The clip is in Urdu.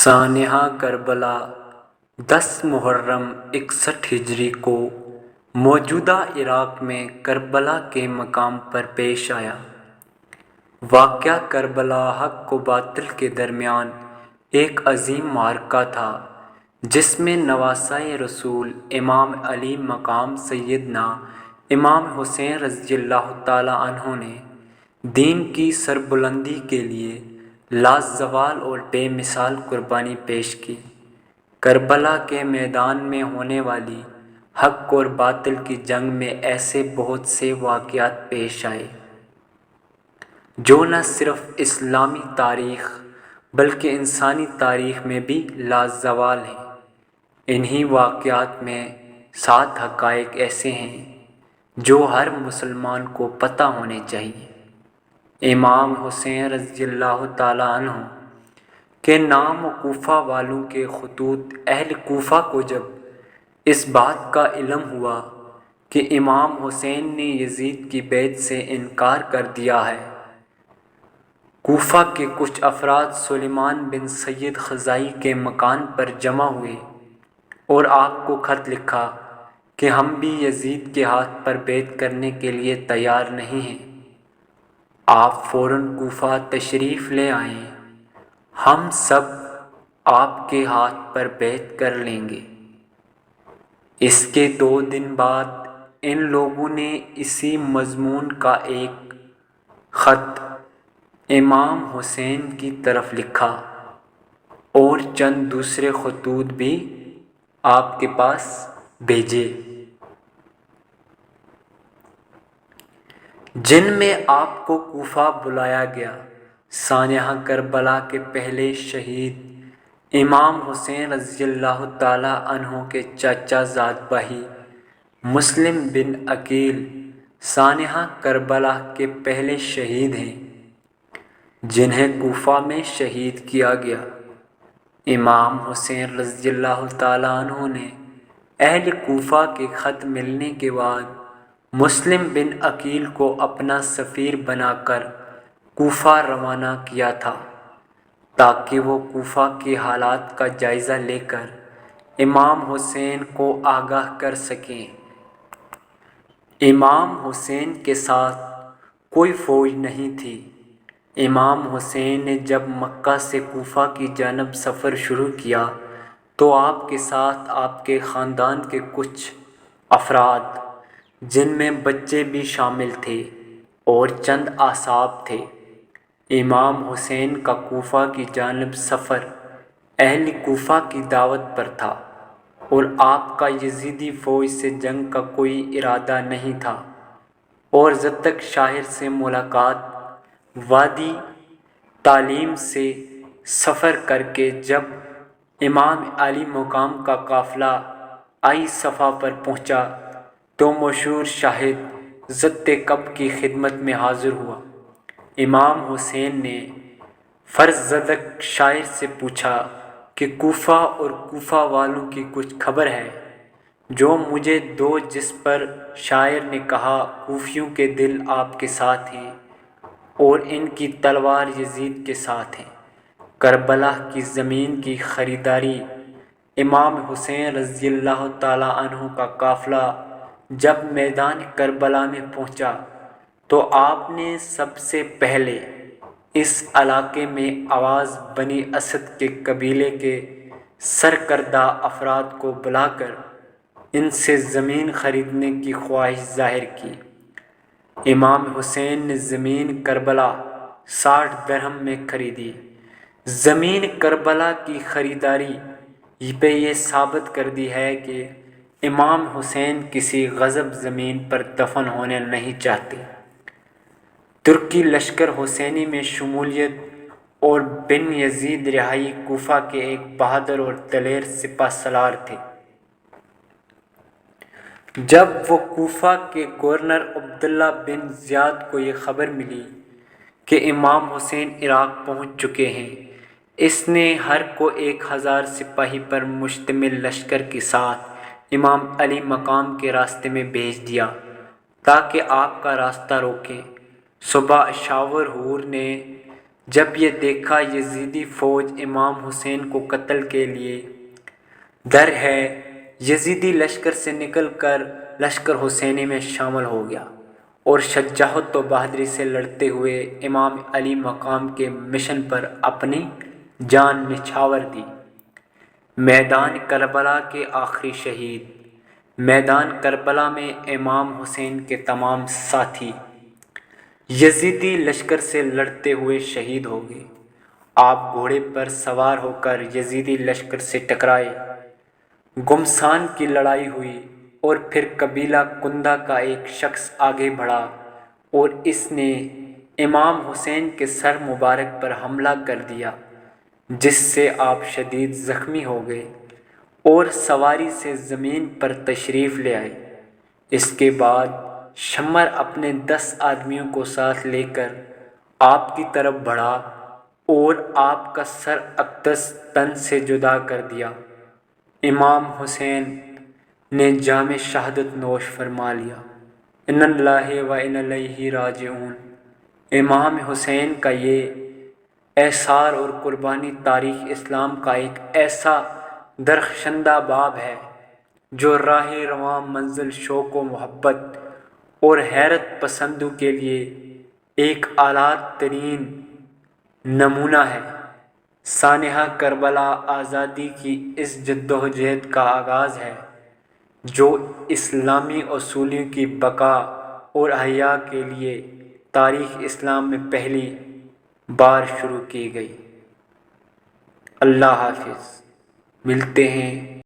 سانحہ کربلا 10 محرم 61 ہجری کو موجودہ عراق میں کربلا کے مقام پر پیش آیا۔ واقعہ کربلا حق و باطل کے درمیان ایک عظیم معرکہ تھا جس میں نواسۂ رسول امام علی مقام سیدنا امام حسین رضی اللہ تعالیٰ عنہ نے دین کی سربلندی کے لیے لازوال اور بے مثال قربانی پیش کی۔ کربلا کے میدان میں ہونے والی حق اور باطل کی جنگ میں ایسے بہت سے واقعات پیش آئے جو نہ صرف اسلامی تاریخ بلکہ انسانی تاریخ میں بھی لازوال ہیں۔ انہی واقعات میں 7 حقائق ایسے ہیں جو ہر مسلمان کو پتہ ہونے چاہیے۔ امام حسین رضی اللہ تعالیٰ عنہ کے نام و کوفہ والوں کے خطوط اہل کوفہ کو جب اس بات کا علم ہوا کہ امام حسین نے یزید کی بیعت سے انکار کر دیا ہے، کوفہ کے کچھ افراد سلیمان بن سید خزائی کے مکان پر جمع ہوئے اور آپ کو خط لکھا کہ ہم بھی یزید کے ہاتھ پر بیعت کرنے کے لیے تیار نہیں ہیں، آپ فوراً کوفہ تشریف لے آئیں، ہم سب آپ کے ہاتھ پر بیعت کر لیں گے۔ اس کے 2 دن بعد ان لوگوں نے اسی مضمون کا ایک خط امام حسین کی طرف لکھا اور چند دوسرے خطوط بھی آپ کے پاس بھیجے جن میں آپ کو کوفہ بلایا گیا۔ سانحہ کربلا کے پہلے شہید امام حسین رضی اللہ تعالیٰ عنہ کے چچا زاد بھائی مسلم بن عقیل سانحہ کربلا کے پہلے شہید ہیں جنہیں کوفہ میں شہید کیا گیا۔ امام حسین رضی اللہ تعالیٰ عنہ نے اہل کوفہ کے خط ملنے کے بعد مسلم بن عقیل کو اپنا سفیر بنا کر کوفہ روانہ کیا تھا تاکہ وہ کوفہ کے حالات کا جائزہ لے کر امام حسین کو آگاہ کر سکیں۔ امام حسین کے ساتھ کوئی فوج نہیں تھی۔ امام حسین نے جب مکہ سے کوفہ کی جانب سفر شروع کیا تو آپ کے ساتھ آپ کے خاندان کے کچھ افراد جن میں بچے بھی شامل تھے اور چند اصحاب تھے۔ امام حسین کا کوفہ کی جانب سفر اہل کوفہ کی دعوت پر تھا اور آپ کا یزیدی فوج سے جنگ کا کوئی ارادہ نہیں تھا، اور جب تک شاعر سے ملاقات وادی تعلیم سے سفر کر کے جب امام علی مقام کا قافلہ آئی صفا پر پہنچا تو مشہور شاہد ضبط کب کی خدمت میں حاضر ہوا۔ امام حسین نے فرزدق شاعر سے پوچھا کہ کوفہ اور کوفہ والوں کی کچھ خبر ہے؟ جو مجھے دو، جس پر شاعر نے کہا کوفیوں کے دل آپ کے ساتھ ہیں اور ان کی تلوار یزید کے ساتھ ہیں۔ کربلا کی زمین کی خریداری امام حسین رضی اللہ تعالیٰ عنہ کا قافلہ جب میدان کربلا میں پہنچا تو آپ نے سب سے پہلے اس علاقے میں آواز بنی اسد کے قبیلے کے سرکردہ افراد کو بلا کر ان سے زمین خریدنے کی خواہش ظاہر کی۔ امام حسین نے زمین کربلا 60 درہم میں خریدی۔ زمین کربلا کی خریداری پہ یہ ثابت کر دی ہے کہ امام حسین کسی غصب زمین پر دفن ہونے نہیں چاہتے۔ ترکی لشکر حسینی میں شمولیت اور بن یزید رہائی کوفہ کے ایک بہادر اور دلیر سپہ سالار تھے۔ جب وہ کوفہ کے گورنر عبداللہ بن زیاد کو یہ خبر ملی کہ امام حسین عراق پہنچ چکے ہیں، اس نے ہر کو 1000 سپاہی پر مشتمل لشکر کے ساتھ امام علی مقام کے راستے میں بھیج دیا تاکہ آپ کا راستہ روکیں۔ صبح شاور ہور نے جب یہ دیکھا یزیدی فوج امام حسین کو قتل کے لیے در ہے، یزیدی لشکر سے نکل کر لشکر حسینی میں شامل ہو گیا اور شجاعت و بہادری سے لڑتے ہوئے امام علی مقام کے مشن پر اپنی جان نچھاور دی۔ میدان کربلا کے آخری شہید۔ میدان کربلا میں امام حسین کے تمام ساتھی یزیدی لشکر سے لڑتے ہوئے شہید ہو گئے۔ آپ گھوڑے پر سوار ہو کر یزیدی لشکر سے ٹکرائے۔ گمسان کی لڑائی ہوئی اور پھر قبیلہ کندہ کا ایک شخص آگے بڑھا اور اس نے امام حسین کے سر مبارک پر حملہ کر دیا، جس سے آپ شدید زخمی ہو گئے اور سواری سے زمین پر تشریف لے آئے۔ اس کے بعد شمر اپنے 10 آدمیوں کو ساتھ لے کر آپ کی طرف بڑھا اور آپ کا سر اقدس تن سے جدا کر دیا۔ امام حسین نے جام شہادت نوش فرما لیا۔ ان اللہ و ان الیہ راجعون۔ امام حسین کا یہ ایثار اور قربانی تاریخ اسلام کا ایک ایسا درخشندہ باب ہے جو راہ رواں منزل شوق و محبت اور حیرت پسندوں کے لیے ایک اعلیٰ ترین نمونہ ہے۔ سانحہ کربلا آزادی کی اس جدوجہد کا آغاز ہے جو اسلامی اصولوں کی بقا اور احیاء کے لیے تاریخ اسلام میں پہلی بار شروع کی گئی۔ اللہ حافظ۔ ملتے ہیں